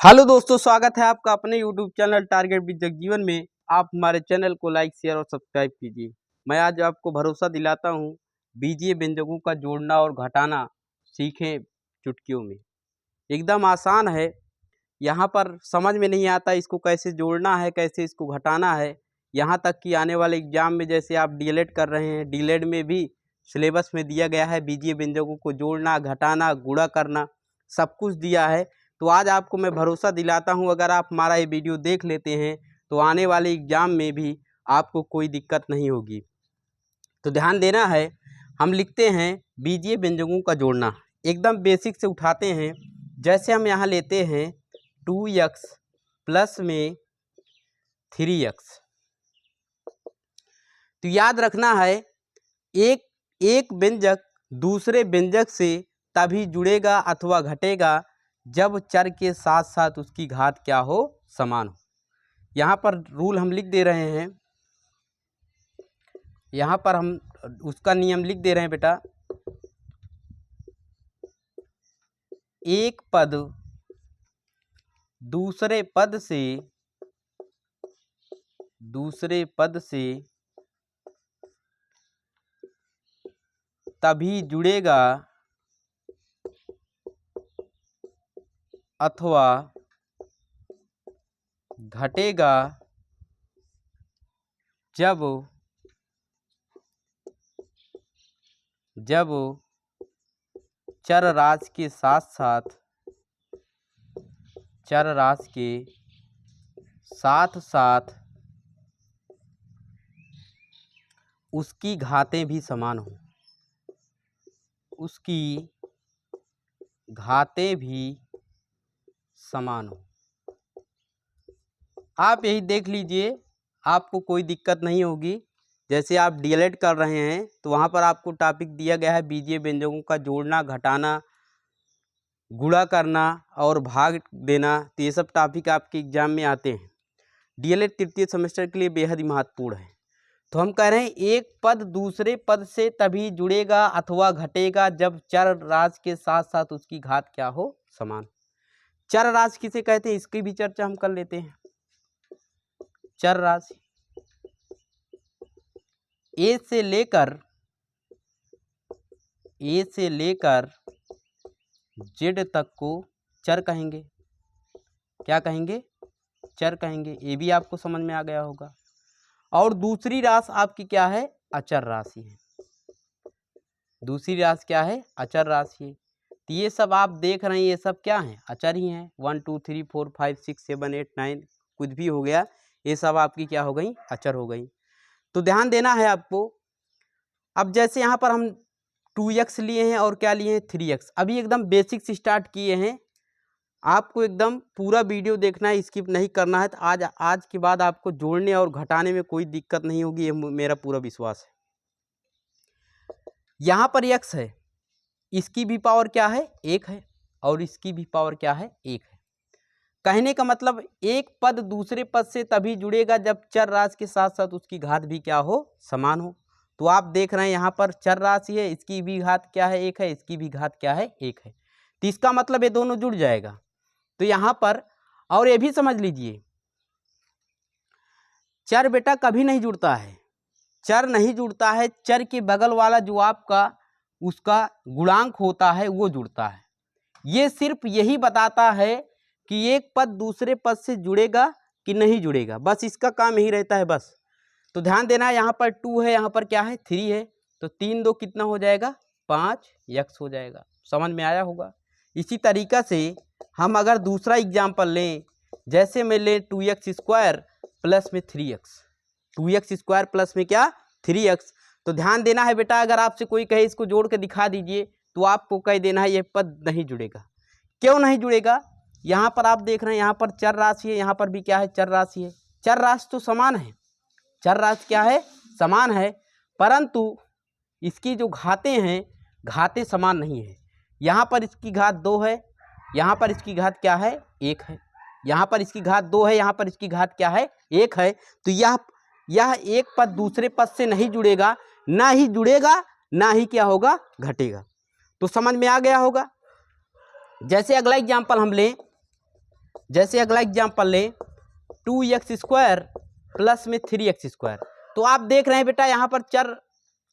Hello दोस्तों, स्वागत है आपका अपने YouTube channel target with Jagjivan में। आप हमारे चैनल को लाइक, शेयर और सब्सक्राइब कीजिए। मैं आज आपको भरोसा दिलाता हूँ, बीजीय व्यंजकों का जोड़ना और घटाना सीखें चुटकियों में। एकदम आसान है। यहाँ पर समझ में नहीं आता इसको कैसे जोड़ना है, कैसे इसको घटाना है। यहाँ तक कि आने वाले एग्जाम में जैसे आप डीएलएड कर रहे हैं, डीएलएड में भी सिलेबस में दिया गया है बीजीय व्यंजकों को जोड़ना, घटाना, गुणा करना, सब कुछ दिया है। तो आज आपको मैं भरोसा दिलाता हूं, अगर आप हमारा ये वीडियो देख लेते हैं तो आने वाले एग्ज़ाम में भी आपको कोई दिक्कत नहीं होगी। तो ध्यान देना है, हम लिखते हैं बीजीय व्यंजकों का जोड़ना। एकदम बेसिक से उठाते हैं। जैसे हम यहाँ लेते हैं 2x प्लस में 3x। तो याद रखना है, एक व्यंजक दूसरे व्यंजक से तभी जुड़ेगा अथवा घटेगा जब चर के साथ साथ उसकी घात क्या हो, समान हो। यहाँ पर रूल हम लिख दे रहे हैं, यहाँ पर हम उसका नियम लिख दे रहे हैं बेटा। एक पद दूसरे पद से तभी जुड़ेगा अथवा घटेगा जब चर राशि के साथ साथ उसकी घातें भी समान हो। आप यही देख लीजिए, आपको कोई दिक्कत नहीं होगी। जैसे आप डीएलएड कर रहे हैं तो वहाँ पर आपको टॉपिक दिया गया है बीजीय व्यंजकों का जोड़ना, घटाना, गुणा करना और भाग देना। तो ये सब टॉपिक आपके एग्जाम में आते हैं। डीएलएड तृतीय सेमेस्टर के लिए बेहद ही महत्वपूर्ण है। तो हम कह रहे हैं एक पद दूसरे पद से तभी जुड़ेगा अथवा घटेगा जब चर राशि के साथ साथ उसकी घात क्या हो, समान। चर राशि किसे कहते हैं, इसकी भी चर्चा हम कर लेते हैं। चर राशि ए से लेकर जेड तक को चर कहेंगे। क्या कहेंगे? चर कहेंगे। ये भी आपको समझ में आ गया होगा। और दूसरी राशि आपकी क्या है? अचर राशि है। दूसरी राशि क्या है? अचर राशि है। तो ये सब आप देख रहे हैं, ये सब क्या है? अचर ही हैं। 1 2 3 4 5 6 7 8 9 कुछ भी हो गया, ये सब आपकी क्या हो गई? अचर हो गई। तो ध्यान देना है आपको। अब जैसे यहाँ पर हम 2x लिए हैं और क्या लिए हैं? 3x। अभी एकदम बेसिक से स्टार्ट किए हैं। आपको एकदम पूरा वीडियो देखना है, स्किप नहीं करना है। तो आज के बाद आपको जोड़ने और घटाने में कोई दिक्कत नहीं होगी, ये मेरा पूरा विश्वास है। यहाँ पर x है, इसकी भी पावर क्या है? 1 है, और इसकी भी पावर क्या है? 1 है। कहने का मतलब एक पद दूसरे पद से तभी जुड़ेगा जब चर राशि के साथ साथ उसकी घात भी क्या हो? समान हो। तो आप देख रहे हैं यहाँ पर चर राशि है, इसकी भी घात क्या है? 1 है, इसकी भी घात क्या है? 1 है। तो इसका मतलब ये दोनों जुड़ जाएगा। तो यहाँ पर और ये भी समझ लीजिए, चर बेटा कभी नहीं जुड़ता है। चर नहीं जुड़ता है, चर के बगल वाला जो आपका उसका गुणांक होता है वो जुड़ता है। ये सिर्फ यही बताता है कि एक पद दूसरे पद से जुड़ेगा कि नहीं जुड़ेगा, बस इसका काम यही रहता है बस। तो ध्यान देना, यहाँ पर 2 है, यहाँ पर क्या है? 3 है। तो 3 2 कितना हो जाएगा? 5x हो जाएगा। समझ में आया होगा। इसी तरीक़ा से हम अगर दूसरा एग्जाम्पल लें, जैसे मैं लें 2x स्क्वायर प्लस में 3x। 2x स्क्वायर प्लस में क्या? 3x। तो ध्यान देना है बेटा, अगर आपसे कोई कहे इसको जोड़ के दिखा दीजिए तो आपको कह देना है ये पद नहीं जुड़ेगा। क्यों नहीं जुड़ेगा? यहाँ पर आप देख रहे हैं, यहाँ पर चर राशि है, यहाँ पर भी क्या है? चर राशि है। चर राशि तो समान है, चर राशि क्या है? समान है, परंतु इसकी जो घातें हैं, घातें समान नहीं है। यहाँ पर इसकी घात 2 है, यहाँ पर इसकी घात क्या है? 1 है। यहाँ पर इसकी घात 2 है, यहाँ पर इसकी घात क्या है? 1 है। तो यह एक पद दूसरे पद से नहीं जुड़ेगा, ना ही जुड़ेगा, ना ही क्या होगा? घटेगा। तो समझ में आ गया होगा। जैसे अगला एग्जाम्पल हम लें, जैसे अगला एग्जाम्पल ले 2x² प्लस में 3x²। तो आप देख रहे हैं बेटा यहाँ पर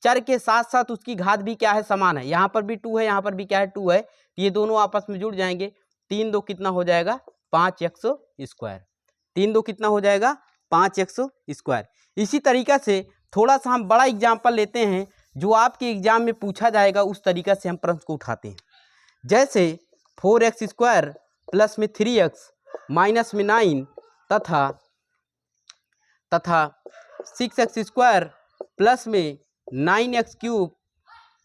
चर के साथ साथ उसकी घात भी क्या है, समान है। यहाँ पर भी 2 है, यहाँ पर भी क्या है 2 है, ये दोनों आपस में जुड़ जाएंगे। 3 2 कितना हो जाएगा 5x²। 3 2 कितना हो जाएगा 5x²। इसी तरीक़ा से थोड़ा सा हम बड़ा एग्जाम्पल लेते हैं जो आपके एग्जाम में पूछा जाएगा, उस तरीक़ा से हम प्रश्न को उठाते हैं। जैसे 4x² प्लस में 3x माइनस में 9 तथा 6x² प्लस में 9x³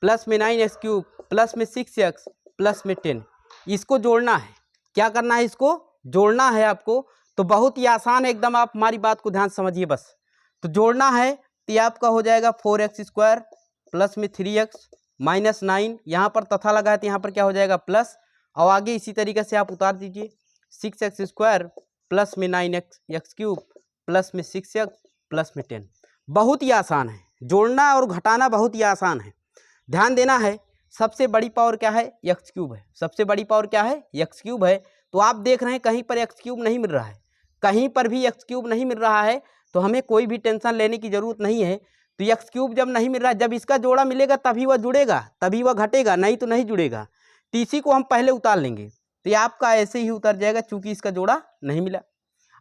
प्लस में 9x³ प्लस में 6x प्लस में 10। इसको जोड़ना है। क्या करना है, इसको जोड़ना है आपको। तो बहुत ही आसान है एकदम, आप हमारी बात को ध्यान समझिए बस। तो जोड़ना है तो ये आपका हो जाएगा 4x² प्लस में 3x माइनस 9, यहाँ पर तथा लगा है तो यहाँ पर क्या हो जाएगा प्लस, और आगे इसी तरीके से आप उतार दीजिए 6x² प्लस में 9x³ प्लस में 6x प्लस में 10। बहुत ही आसान है, जोड़ना और घटाना बहुत ही आसान है। ध्यान देना है, सबसे बड़ी पावर क्या है x³ है। सबसे बड़ी पावर क्या है x³ है। तो आप देख रहे हैं कहीं पर x³ नहीं मिल रहा है, कहीं पर भी x³ नहीं मिल रहा है, तो हमें कोई भी टेंशन लेने की ज़रूरत नहीं है। तो x³ जब नहीं मिल रहा है, जब इसका जोड़ा मिलेगा तभी वह जुड़ेगा, तभी वह घटेगा, नहीं तो नहीं जुड़ेगा। तो इसी को हम पहले उतार लेंगे, तो ये आपका ऐसे ही उतर जाएगा चूँकि इसका जोड़ा नहीं मिला।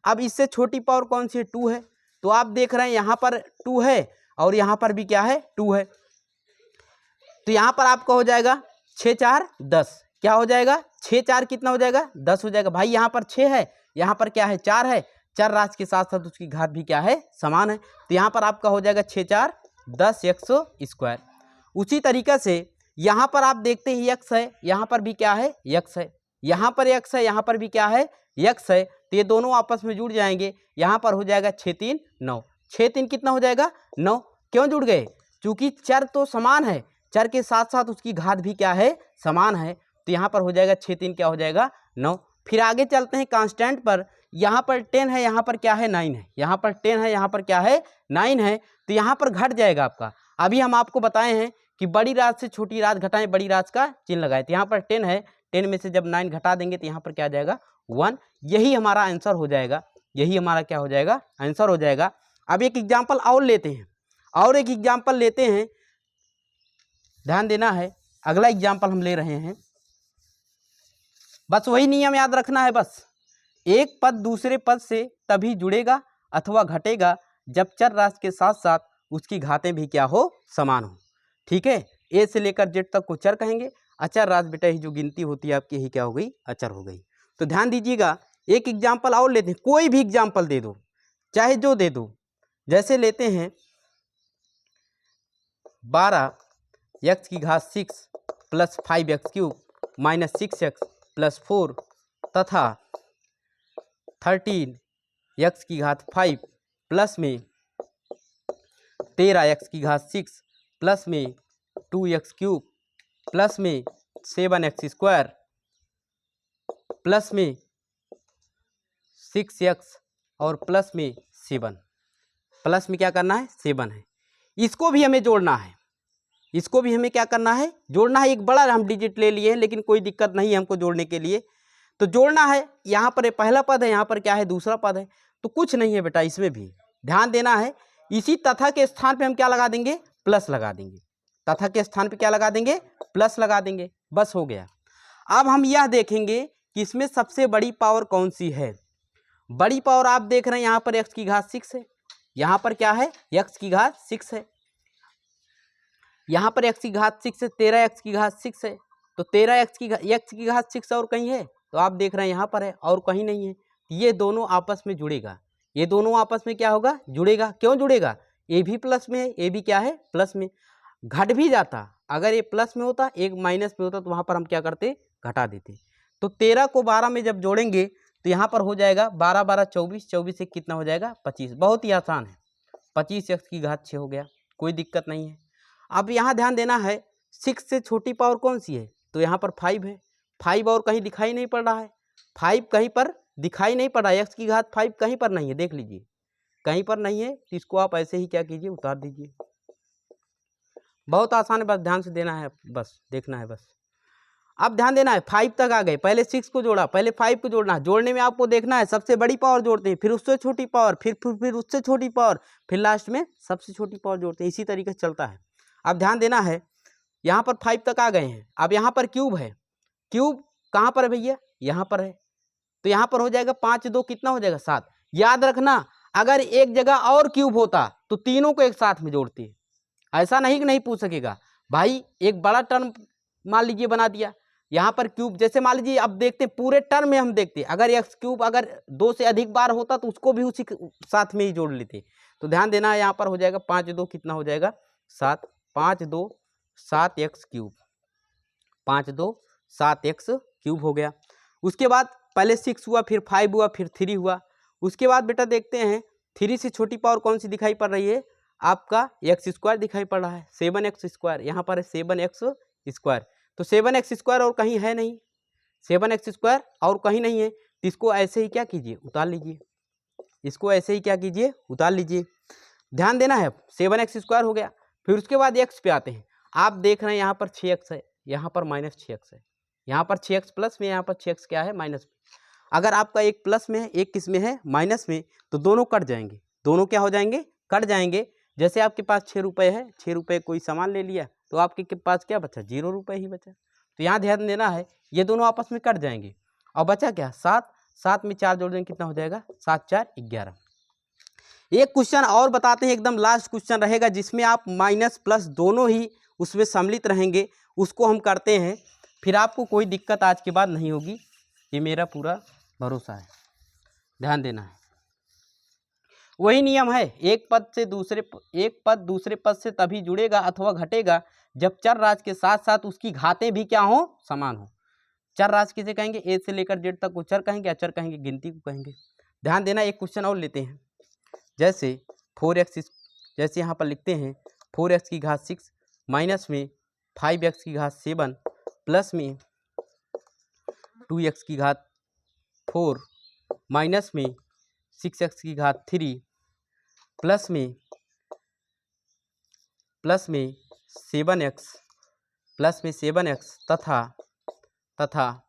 अब इससे छोटी पावर कौन सी है 2 है। तो आप देख रहे हैं यहाँ पर 2 है और यहाँ पर भी क्या है 2 है। तो यहाँ पर आपका हो जाएगा 6 4 10। क्या हो जाएगा 6 4 कितना हो जाएगा 10 हो जाएगा। भाई यहाँ पर 6 है, यहाँ पर क्या है 4 है, चर राशि के साथ साथ उसकी घात भी क्या है समान है। तो यहाँ पर आपका हो जाएगा 6 4 10 x²। उसी तरीक़ा से यहाँ पर आप देखते हैं x है, यहाँ पर भी क्या है x है, यहाँ पर x है, यहाँ पर भी क्या है x है। तो ये दोनों आपस में जुड़ जाएंगे, यहाँ पर हो जाएगा 6 3 9। 6 3 कितना हो जाएगा 9। क्यों जुड़ गए, चूँकि चर तो समान है, चर के साथ साथ उसकी घात भी क्या है समान है। तो यहाँ पर हो जाएगा 6 3 क्या हो जाएगा 9। फिर आगे चलते हैं कांस्टेंट पर। यहाँ पर 10 है, यहाँ पर क्या है 9 है, यहाँ पर 10 है, यहाँ पर क्या है 9 है। तो यहाँ पर घट जाएगा आपका। अभी हम आपको बताए हैं कि बड़ी राशि से छोटी राशि घटाएं, बड़ी राशि का चिन्ह लगाए। तो यहाँ पर 10 है, 10 में से जब 9 घटा देंगे तो यहाँ पर क्या आ जाएगा 1। यही हमारा आंसर हो जाएगा, यही हमारा क्या हो जाएगा आंसर हो जाएगा। अब एक एग्जाम्पल और लेते हैं, और एक एग्जाम्पल लेते हैं, ध्यान देना है। अगला एग्जाम्पल हम ले रहे हैं, बस वही नियम याद रखना है। बस एक पद दूसरे पद से तभी जुड़ेगा अथवा घटेगा जब चर राशि के साथ साथ उसकी घातें भी क्या हो समान हो। ठीक है, ए से लेकर जेड तक को चर कहेंगे, अचर राशि बेटा ही जो गिनती होती है आपकी यही क्या हो गई अचर हो गई। तो ध्यान दीजिएगा, एक एग्जाम्पल और लेते हैं, कोई भी एग्जाम्पल दे दो, चाहे जो दे दो। जैसे लेते हैं 12x³ plus 5x³ minus 6x plus 4 तथा 13x³ प्लस में 13x6 प्लस में 2x³ प्लस में 7x² प्लस में 6x और प्लस में 7। प्लस में क्या करना है 7 है। इसको भी हमें जोड़ना है, इसको भी हमें क्या करना है जोड़ना है। एक बड़ा हम डिजिट ले लिए हैं लेकिन कोई दिक्कत नहीं है हमको जोड़ने के लिए। तो जोड़ना है, यहाँ पर पहला पद है, यहाँ पर क्या है दूसरा पद है, तो कुछ नहीं है बेटा। इसमें भी ध्यान देना है, इसी तथा के स्थान पे हम क्या लगा देंगे प्लस लगा देंगे। तथा के स्थान पे क्या लगा देंगे प्लस लगा देंगे, बस हो गया। अब हम यह देखेंगे कि इसमें सबसे बड़ी पावर कौन सी है। बड़ी पावर आप देख रहे हैं यहाँ पर x6 है, यहाँ पर क्या है x6 है, यहाँ पर x6 है, 13x6 है। तो 13x6 और कहीं है, तो आप देख रहे हैं यहाँ पर है और कहीं नहीं है। ये दोनों आपस में जुड़ेगा, ये दोनों आपस में क्या होगा जुड़ेगा। क्यों जुड़ेगा, ए भी प्लस में है, ए भी क्या है प्लस में। घट भी जाता, अगर ये प्लस में होता एक माइनस में होता तो वहाँ पर हम क्या करते घटा देते। तो 13 को 12 में जब जोड़ेंगे तो यहाँ पर हो जाएगा 12 12 24, 24 से कितना हो जाएगा 25। बहुत ही आसान है, 25x6 हो गया, कोई दिक्कत नहीं है। अब यहाँ ध्यान देना है, 6 से छोटी पावर कौन सी है, तो यहाँ पर 5 है। 5 और कहीं दिखाई नहीं पड़ रहा है, 5 कहीं पर दिखाई नहीं पड़ रहा है, x5 कहीं पर नहीं है, देख लीजिए कहीं पर नहीं है। तो इसको आप ऐसे ही क्या कीजिए उतार दीजिए। बहुत आसान है, बस ध्यान से देना है, बस देखना है बस। अब ध्यान देना है 5 तक आ गए, पहले 6 को जोड़ा, पहले 5 को जोड़ना है। जोड़ने में आपको देखना है सबसे बड़ी पावर जोड़ते हैं, फिर उससे छोटी पावर, फिर उससे छोटी पावर, फिर लास्ट में सबसे छोटी पावर जोड़ते हैं। इसी तरीके से चलता है। अब ध्यान देना है यहाँ पर 5 तक आ गए हैं। अब यहाँ पर क्यूब है, क्यूब कहाँ पर है भैया, यहाँ पर है, तो यहाँ पर हो जाएगा 5 2 कितना हो जाएगा 7। याद रखना अगर एक जगह और क्यूब होता तो तीनों को एक साथ में जोड़ती, ऐसा नहीं कि नहीं पूछ सकेगा भाई। एक बड़ा टर्म मान लीजिए बना दिया, यहाँ पर क्यूब, जैसे मान लीजिए अब देखते पूरे टर्म में हम देखते अगर एक्स क्यूब अगर 2 से अधिक बार होता तो उसको भी उसी साथ में ही जोड़ लेते। तो ध्यान देना है यहाँ पर हो जाएगा 5 2 कितना हो जाएगा 7, 5 2 7 एक्स क्यूब, 5 2 7 एक्स क्यूब हो गया। उसके बाद पहले 6 हुआ, फिर 5 हुआ, फिर 3 हुआ। उसके बाद बेटा देखते हैं 3 से छोटी पावर कौन सी दिखाई पड़ रही है, आपका एक्स स्क्वायर दिखाई पड़ रहा है, 7x स्क्वायर। यहाँ पर है 7x स्क्वायर, तो 7x स्क्वायर और कहीं है नहीं, 7x स्क्वायर और कहीं नहीं है, तो इसको ऐसे ही क्या कीजिए उतार लीजिए, इसको ऐसे ही क्या कीजिए उतार लीजिए। ध्यान देना है 7x स्क्वायर हो गया। फिर उसके बाद x पे आते हैं, आप देख रहे हैं यहाँ पर 6x है, यहाँ पर -6x है, यहाँ पर 6x प्लस में, यहाँ पर 6x क्या है माइनस में। अगर आपका एक प्लस में है एक किस में है माइनस में, तो दोनों कट जाएंगे, दोनों क्या हो जाएंगे कट जाएंगे। जैसे आपके पास 6 रुपये है, 6 रुपये कोई सामान ले लिया तो आपके पास क्या बचा 0 रुपये ही बचा। तो यहाँ ध्यान देना है ये दोनों आपस में कट जाएंगे और बचा क्या 7, 7 में 4 जोड़ देंगे कितना हो जाएगा 7 4 11। एक क्वेश्चन और बताते हैं, एकदम लास्ट क्वेश्चन रहेगा जिसमें आप माइनस प्लस दोनों ही उसमें सम्मिलित रहेंगे, उसको हम करते हैं, फिर आपको कोई दिक्कत आज के बाद नहीं होगी, ये मेरा पूरा भरोसा है। ध्यान देना है वही नियम है, एक पद दूसरे पद से तभी जुड़ेगा अथवा घटेगा जब चर राशि के साथ साथ उसकी घातें भी क्या हो समान हो। चर राशि किसे कहेंगे, ए से लेकर जेड तक को चर कहेंगे, अचर कहेंगे, गिनती को कहेंगे। ध्यान देना एक क्वेश्चन और लेते हैं, जैसे 4x, जैसे यहाँ पर लिखते हैं 4x की घात 6 माइनस में 5x की घात 7 प्लस में 2x की घात 4 माइनस में 6x की घात 3 प्लस में 7x तथा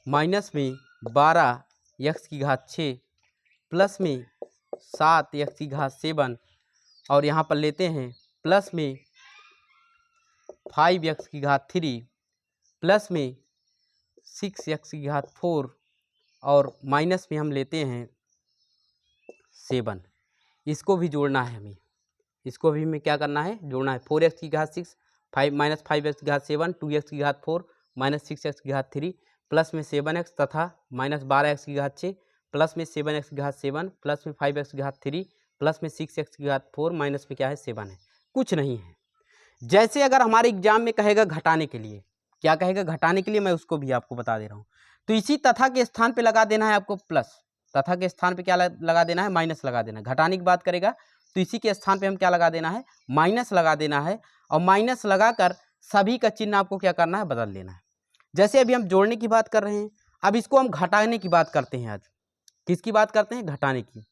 माइनस में 12x की घात 6 प्लस में 7x की घात 7 और यहाँ पर लेते हैं प्लस में 5x की घात 3 प्लस में 6x की घात 4 और माइनस में हम लेते हैं 7। इसको भी जोड़ना है हमें, इसको भी हमें क्या करना है जोड़ना है। 4x की घात 6 माइनस 5x की घात 7 2x की घात 4 माइनस 6x की घात 3 प्लस में 7x तथा माइनस 12x की घात 6 प्लस में 7x की घात 7 प्लस में 5x की घात 3 प्लस में 6x की घात 4 माइनस में क्या है 7 है, कुछ नहीं है। जैसे अगर हमारे एग्जाम में कहेगा घटाने के लिए, क्या कहेगा घटाने के लिए, मैं उसको भी आपको बता दे रहा हूँ। तो इसी तथा के स्थान पे लगा देना है आपको प्लस, तथा के स्थान पे क्या लगा देना है माइनस लगा देना है। घटाने की बात करेगा तो इसी के स्थान पे हम क्या लगा देना है माइनस लगा देना है, और माइनस लगाकर सभी का चिन्ह आपको क्या करना है बदल लेना है। जैसे अभी हम जोड़ने की बात कर रहे हैं, अब इसको हम घटाने की बात करते हैं। आज किसकी बात करते हैं घटाने की।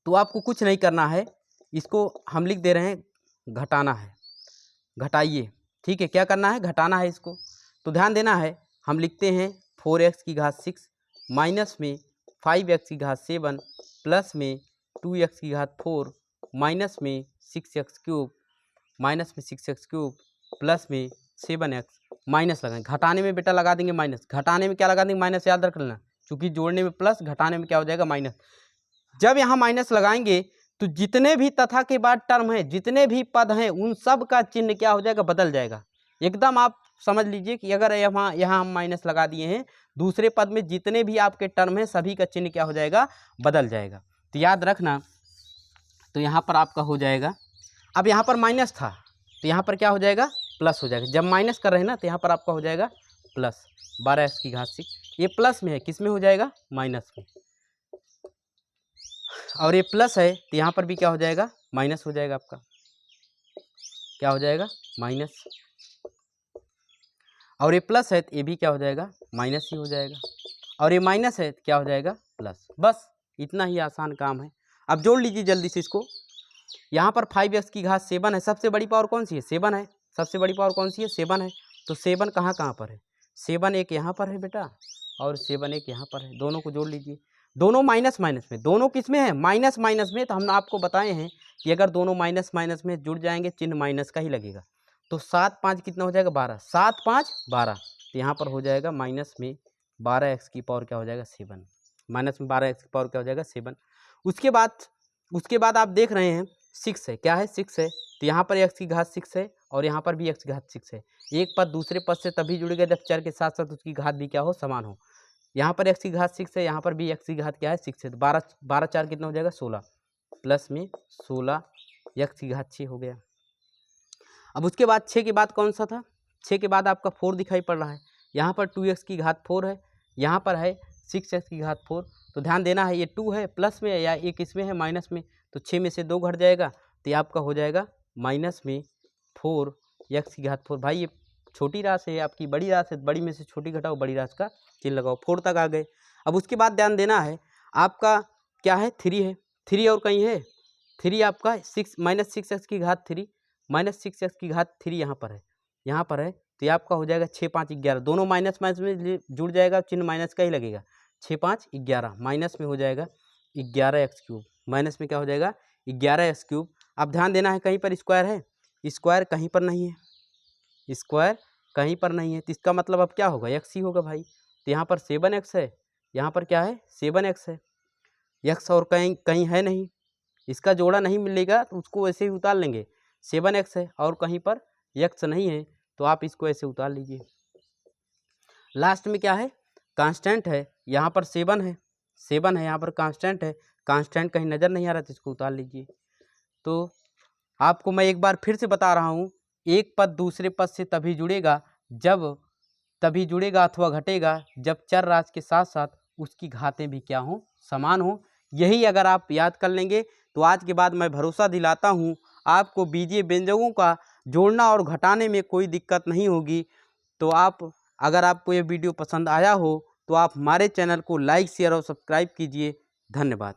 तो आपको कुछ नहीं करना है, इसको हम लिख दे रहे हैं घटाना है, घटाइए, ठीक है। क्या करना है घटाना है इसको। तो ध्यान देना है हम लिखते हैं 4x की घात 6 माइनस में 5x की घात 7 प्लस में 2x की घात 4 माइनस में 6x क्यूब माइनस में 6x क्यूब प्लस में 7x माइनस लगाएंगे। घटाने में बेटा लगा देंगे माइनस, घटाने में क्या लगा देंगे माइनस, याद रख लेना, क्योंकि जोड़ने में प्लस घटाने में क्या हो जाएगा माइनस। जब यहाँ माइनस लगाएंगे तो जितने भी तथा के बाद टर्म है, जितने भी पद हैं, उन सब का चिन्ह क्या हो जाएगा बदल जाएगा। एकदम आप समझ लीजिए कि अगर यहाँ हम माइनस लगा दिए हैं, दूसरे पद में जितने भी आपके टर्म हैं सभी का चिन्ह क्या हो जाएगा बदल जाएगा। तो याद रखना, तो यहाँ पर आपका हो जाएगा, अब यहाँ पर माइनस था तो यहाँ पर क्या हो जाएगा प्लस हो जाएगा। जब माइनस कर रहे हैं ना तो यहाँ पर आपका हो जाएगा प्लस 12x की घात 6, ये प्लस में है, किस में हो जाएगा माइनस में, और ये प्लस है तो यहाँ पर भी क्या हो जाएगा माइनस हो जाएगा। आपका क्या हो जाएगा माइनस, और ये प्लस है तो ये भी क्या हो जाएगा माइनस ही हो जाएगा, और ये माइनस है तो क्या हो जाएगा प्लस। बस इतना ही आसान काम है। अब जोड़ लीजिए जल्दी से इसको। यहाँ पर 5x की घात 7 है, सबसे बड़ी पावर कौन सी है 7 है, सबसे बड़ी पावर कौन सी है 7 है। तो 7 कहाँ कहाँ पर है, 7 एक यहाँ पर है बेटा और 7 एक यहाँ पर है, दोनों को जोड़ लीजिए। दोनों माइनस माइनस में, दोनों किस में है, माइनस माइनस में। तो हम आपको बताए हैं कि अगर दोनों माइनस माइनस में जुड़ जाएंगे चिन्ह माइनस का ही लगेगा। तो 7 5 कितना हो जाएगा 12, 7 5 12। तो यहाँ पर हो जाएगा माइनस में 12x की पावर क्या हो जाएगा 7, माइनस में 12x की पावर क्या हो जाएगा 7। उसके बाद आप देख रहे हैं 6 है, क्या है 6 है। तो यहाँ पर x की घात 6 है और यहाँ पर भी x की घात 6 है। एक पद दूसरे पद से तभी जुड़ेगा जब चर के साथ साथ उसकी घात भी क्या हो, समान हो। यहाँ पर x की घात 6 है, यहाँ पर भी x की घात क्या है 6 है। तो 12 12 4 कितना हो जाएगा 16, प्लस में 16 x की घात 6 हो गया। अब उसके बाद 6 के बाद कौन सा था, 6 के बाद आपका 4 दिखाई पड़ रहा है। यहाँ पर 2x की घात 4 है, यहाँ पर है 6x की घात 4। तो ध्यान देना है ये 2 है प्लस में या एक इसमें है माइनस में, तो 6 में से 2 घट जाएगा तो ये आपका हो जाएगा माइनस में 4x की घात 4। भाई ये छोटी राशि है आपकी, बड़ी राशि है, बड़ी में से छोटी घटाओ, बड़ी राशि का चिन्ह लगाओ। 4 तक आ गए। अब उसके बाद ध्यान देना है आपका क्या है 3 है, 3 और कहीं है 3 आपका 6 माइनस 6x की घात 3, माइनस 6x की घात 3 यहाँ पर है, यहाँ पर है। तो ये आपका हो जाएगा 6 5 11, दोनों माइनस माइनस में जुड़ जाएगा, चिन्ह माइनस का ही लगेगा। 6 5 11 माइनस में हो जाएगा 11x क्यूब, माइनस में क्या हो जाएगा 11x क्यूब। अब ध्यान देना है कहीं पर स्क्वायर है, स्क्वायर कहीं पर नहीं है, स्क्वायर कहीं पर नहीं है। तो इसका मतलब अब क्या होगा x ही होगा भाई। तो यहाँ पर 7x है, यहाँ पर क्या है 7x है, x और कहीं कहीं है नहीं, इसका जोड़ा नहीं मिलेगा तो उसको ऐसे ही उतार लेंगे। 7x है और कहीं पर x नहीं है तो आप इसको ऐसे उतार लीजिए। लास्ट में क्या है कांस्टेंट है, यहाँ पर 7 है, 7 है यहाँ पर कांस्टेंट है, कांस्टेंट कहीं नज़र नहीं आ रहा तो इसको उतार लीजिए। तो आपको मैं एक बार फिर से बता रहा हूँ, एक पद दूसरे पद से तभी जुड़ेगा अथवा घटेगा जब चर राशि के साथ साथ उसकी घातें भी क्या हों, समान हों। यही अगर आप याद कर लेंगे तो आज के बाद मैं भरोसा दिलाता हूँ आपको बीजीय व्यंजकों का जोड़ना और घटाने में कोई दिक्कत नहीं होगी। तो अगर आपको ये वीडियो पसंद आया हो तो आप हमारे चैनल को लाइक शेयर और सब्सक्राइब कीजिए। धन्यवाद।